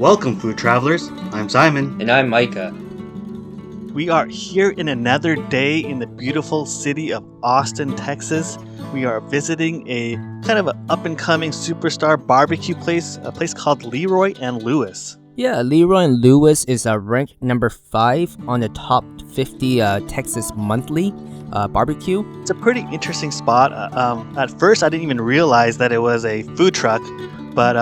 Welcome, food travelers. I'm Simon. And I'm Micah. We are here in another day in the beautiful city of Austin, Texas. We are visiting a kind of an up-and-coming superstar barbecue place, a place called Leroy and Lewis. Yeah, Leroy and Lewis is ranked number 5 on the top 50 Texas monthly barbecue. It's a pretty interesting spot. At first, I didn't even realize that it was a food truck, but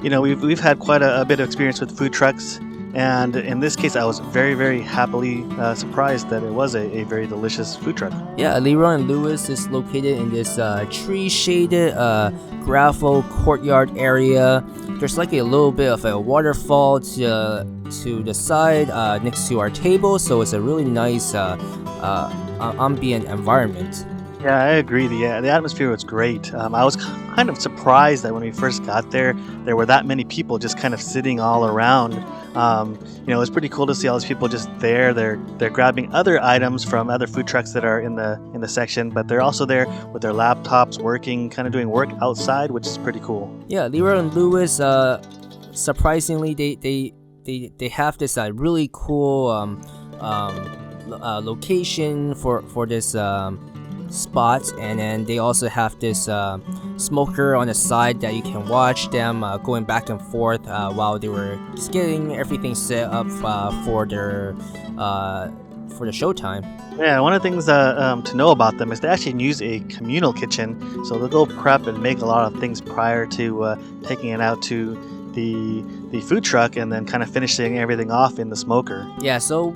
we've had quite a bit of experience with food trucks. And in this case, I was very, very happily surprised that it was a very delicious food truck. Yeah, Leroy and Lewis is located in this tree-shaded gravel courtyard area. There's like a little bit of a waterfall to the side next to our table, so it's a really nice ambient environment. Yeah, I agree. The atmosphere was great. I was kind of surprised that when we first got there were that many people just kind of sitting all around. It was pretty cool to see all these people just there. They're grabbing other items from other food trucks that are in the section, but they're also there with their laptops working, kind of doing work outside, which is pretty cool. Yeah, Leroy and Lewis, surprisingly, they have this really cool location for this spots, and then they also have this smoker on the side that you can watch them going back and forth while they were just getting everything set up for the showtime. Yeah, one of the things to know about them is they actually use a communal kitchen, so they'll go prep and make a lot of things prior to taking it out to the food truck and then kind of finishing everything off in the smoker. Yeah, so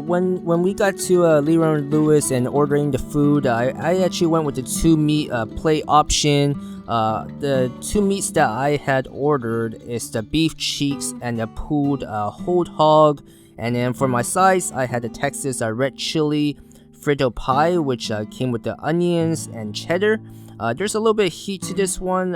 when we got to Leroy and Lewis and ordering the food, I actually went with the 2 meat plate option. The 2 meats that I had ordered is the beef cheeks and the pulled whole hog. And then for my sides, I had the Texas red chili Frito pie, which came with the onions and cheddar. There's a little bit of heat to this one,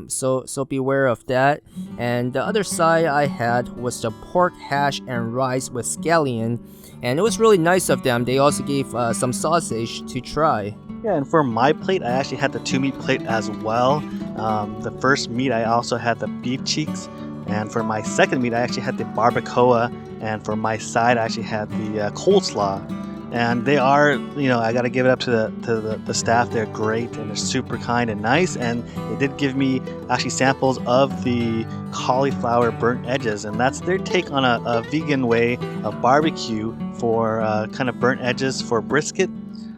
so beware of that. And the other side I had was the pork hash and rice with scallion, and it was really nice of them. They also gave some sausage to try. Yeah, and for my plate, I actually had the 2 meat plate as well. The first meat, I also had the beef cheeks, and for my second meat, I actually had the barbacoa, and for my side, I actually had the coleslaw. And they are, I got to give it up to the staff. They're great and they're super kind and nice. And they did give me actually samples of the cauliflower burnt edges. And that's their take on a vegan way of barbecue for kind of burnt edges for brisket.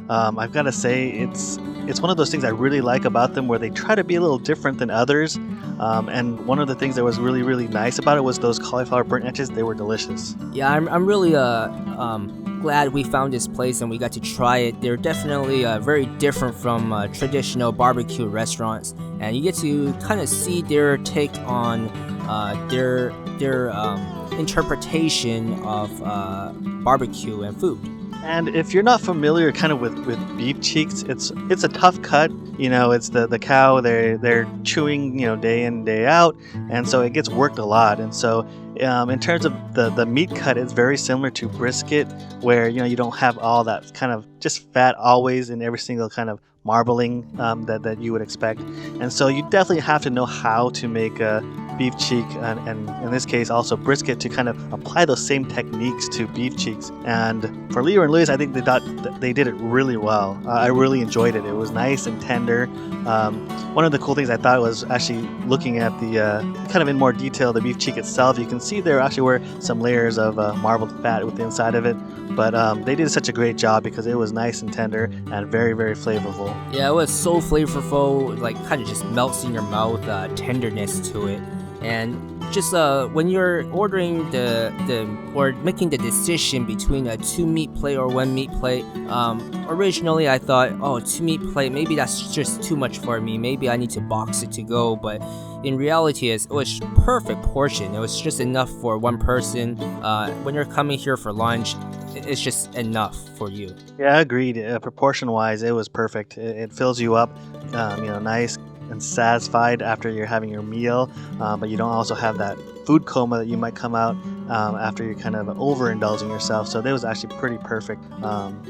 I've got to say, it's one of those things I really like about them where they try to be a little different than others. And one of the things that was really, really nice about it was those cauliflower burnt edges. They were delicious. Yeah, I'm really glad we found this place and we got to try it. They're definitely very different from traditional barbecue restaurants, and you get to kind of see their take on their interpretation of barbecue and food. And if you're not familiar kind of with beef cheeks, it's a tough cut. It's the cow, they're chewing, day in, day out. And so it gets worked a lot. And so in terms of the meat cut, it's very similar to brisket, where, you don't have all that kind of just fat always in every single kind of marbling that you would expect. And so you definitely have to know how to make a beef cheek and in this case also brisket to kind of apply those same techniques to beef cheeks. And for Leroy and Lewis, I think they did it really well. I really enjoyed it. It was nice and tender. One of the cool things I thought was actually looking at the kind of in more detail the beef cheek itself. You can see there actually were some layers of marbled fat with the inside of it, but they did such a great job because it was nice and tender and very, very flavorful. Yeah, it was so flavorful, like kind of just melts in your mouth, tenderness to it. And just when you're ordering or making the decision between a 2 meat plate or 1 meat plate, originally I thought, 2 meat plate, maybe that's just too much for me. Maybe I need to box it to go. But in reality, it was perfect portion. It was just enough for one person. When you're coming here for lunch, it's just enough for you. Yeah, agreed. Proportion-wise, it was perfect. It fills you up, nice and satisfied after you're having your meal, but you don't also have that food coma that you might come out after you're kind of overindulging yourself. So that was actually pretty perfect.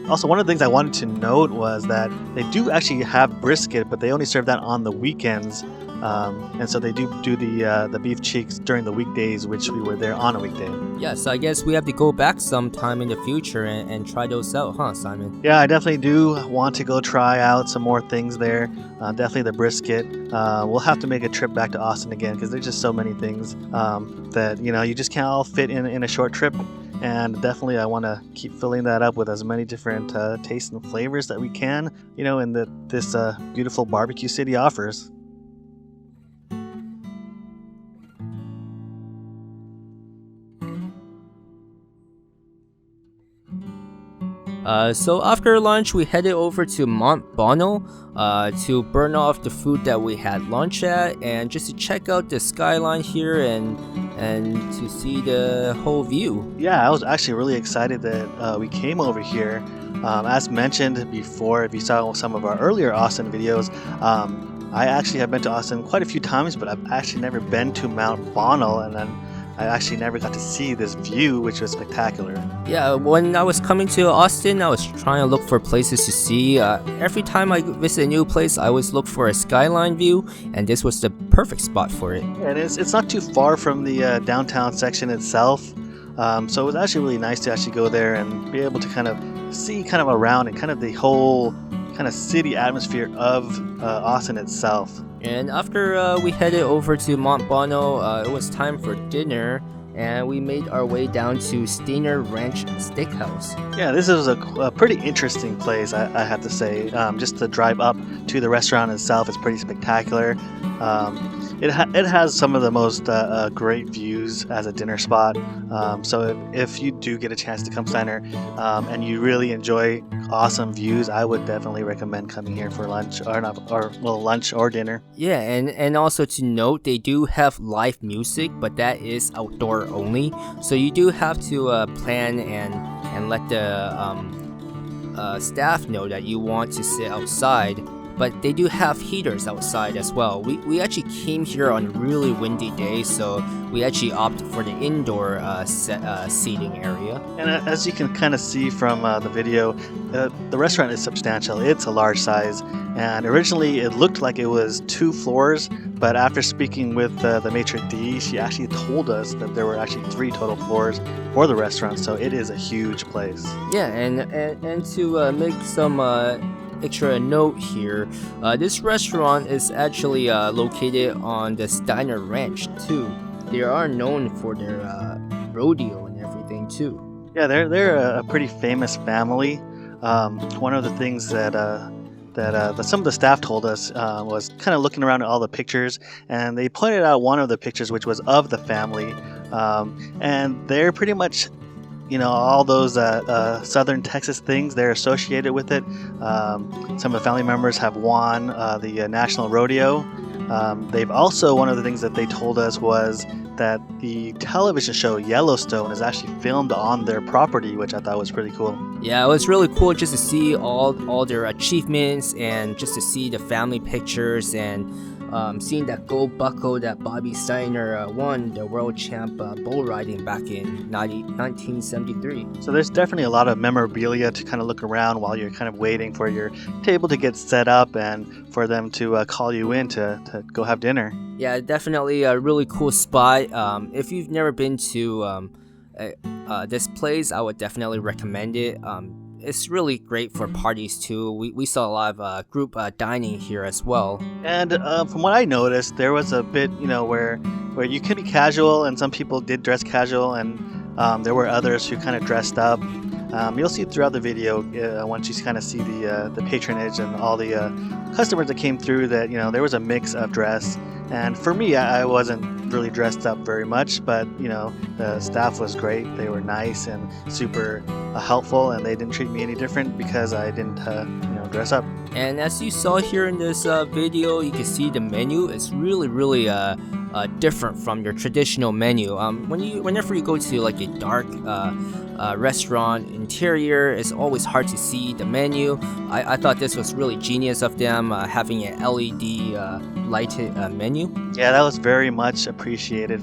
Also, one of the things I wanted to note was that they do actually have brisket, but they only serve that on the weekends. and so they do the beef cheeks during the weekdays, which we were there on a weekday. Yeah, so I guess we have to go back sometime in the future and try those out, huh, Simon? Yeah, I definitely do want to go try out some more things there. Definitely the brisket. We'll have to make a trip back to Austin again because there's just so many things that you just can't all fit in a short trip. And definitely I want to keep filling that up with as many different tastes and flavors that we can, and that this beautiful barbecue city offers. So after lunch, we headed over to Bonnell to burn off the food that we had lunch at, and just to check out the skyline here and to see the whole view. Yeah, I was actually really excited that we came over here. As mentioned before, if you saw some of our earlier Austin videos, I actually have been to Austin quite a few times, but I've actually never been to Mount Bonnell, and then I actually never got to see this view, which was spectacular. Yeah, when I was coming to Austin, I was trying to look for places to see. Every time I visit a new place, I always look for a skyline view, and this was the perfect spot for it. And it's not too far from the downtown section itself, so it was actually really nice to actually go there and be able to kind of see kind of around and kind of the whole kind of city atmosphere of Austin itself. And after we headed over to Mount Bonnell, it was time for dinner, and we made our way down to Steiner Ranch Steakhouse. Yeah, this is a pretty interesting place, I have to say. Just to drive up to the restaurant itself is pretty spectacular. It has some of the most great views as a dinner spot. So if you do get a chance to come Steiner and you really enjoy awesome views, I would definitely recommend coming here for lunch lunch or dinner. Yeah, and also to note, they do have live music, but that is outdoor only. So you do have to plan and let the staff know that you want to sit outside. But they do have heaters outside as well. We actually came here on a really windy day, so we actually opted for the indoor seating area. And as you can kind of see from the video, the restaurant is substantial. It's a large size, and originally it looked like it was 2 floors, but after speaking with the maitre d', she actually told us that there were actually 3 total floors for the restaurant, so it is a huge place. Yeah, and to make some extra note here, this restaurant is actually located on the Steiner Ranch too. They are known for their rodeo and everything too. Yeah, they're a pretty famous family. One of the things that some of the staff told us was kind of looking around at all the pictures, and they pointed out one of the pictures which was of the family, and they're pretty much all those southern Texas things, they're associated with it. Some of the family members have won the national rodeo. They've also, one of the things that they told us was that the television show Yellowstone is actually filmed on their property, which I thought was pretty cool. Yeah, it was really cool just to see all their achievements and just to see the family pictures and seeing that gold buckle that Bobby Steiner won the world champ bull riding back in 1973. So there's definitely a lot of memorabilia to kind of look around while you're kind of waiting for your table to get set up and for them to call you in to go have dinner. Yeah, definitely a really cool spot. If you've never been to this place, I would definitely recommend it. It's really great for parties too. We saw a lot of group dining here as well. And from what I noticed, there was a bit, where you can be casual, and some people did dress casual, and there were others who kind of dressed up. You'll see throughout the video once you kind of see the patronage and all the customers that came through that there was a mix of dress. And for me, I wasn't really dressed up very much, but the staff was great. They were nice and super helpful, and they didn't treat me any different because I didn't dress up. And as you saw here in this video, you can see the menu is really different from your traditional menu. Whenever you go to like a dark restaurant interior, it's always hard to see the menu. I thought this was really genius of them having an LED lighted menu. Yeah, that was very much appreciated.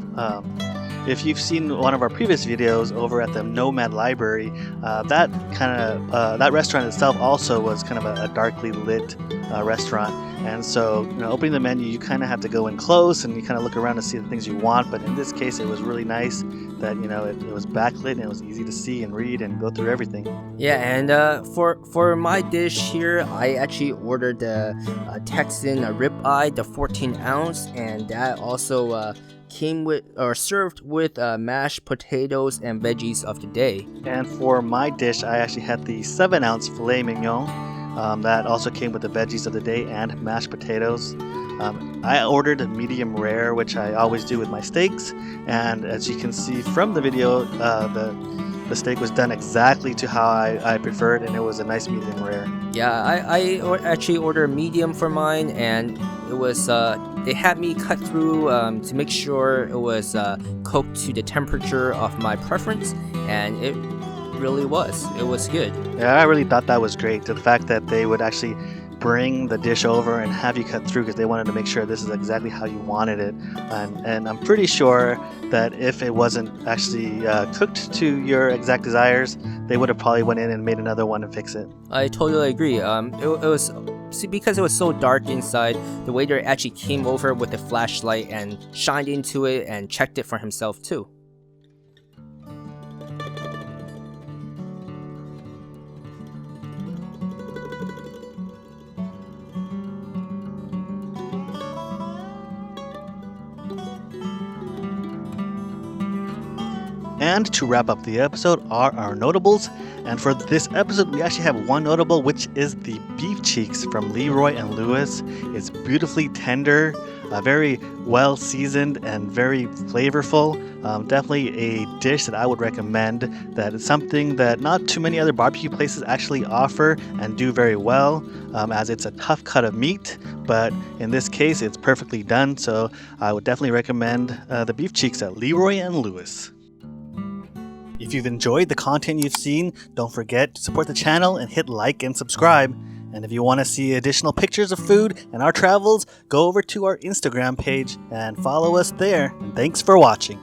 if you've seen one of our previous videos over at the Nomad Library, that restaurant itself also was kind of a darkly lit restaurant. And so, opening the menu, you kind of have to go in close and you kind of look around to see the things you want. But in this case, it was really nice that it was backlit and it was easy to see and read and go through everything. Yeah, and for my dish here, I actually ordered the Texan ribeye, the 14 ounce, and that also came with or served with mashed potatoes and veggies of the day. And for my dish, I actually had the 7 ounce filet mignon. That also came with the veggies of the day and mashed potatoes. I ordered a medium rare, which I always do with my steaks, and as you can see from the video, the steak was done exactly to how I preferred, and it was a nice medium rare. Yeah, I actually ordered medium for mine, and it was they had me cut through to make sure it was cooked to the temperature of my preference, and it really was. It was good. Yeah, I really thought that was great. The fact that they would actually bring the dish over and have you cut through because they wanted to make sure this is exactly how you wanted it. And I'm pretty sure that if it wasn't actually cooked to your exact desires, they would have probably went in and made another one and fix it. I totally agree. It was because it was so dark inside, the waiter actually came over with a flashlight and shined into it and checked it for himself too. And to wrap up the episode are our notables. And for this episode, we actually have one notable, which is the beef cheeks from Leroy and Lewis. It's beautifully tender, very well seasoned, and very flavorful. Definitely a dish that I would recommend. That is something that not too many other barbecue places actually offer and do very well, as it's a tough cut of meat. But in this case, it's perfectly done. So I would definitely recommend the beef cheeks at Leroy and Lewis. If you've enjoyed the content you've seen, don't forget to support the channel and hit like and subscribe. And if you want to see additional pictures of food and our travels, go over to our Instagram page and follow us there. And thanks for watching.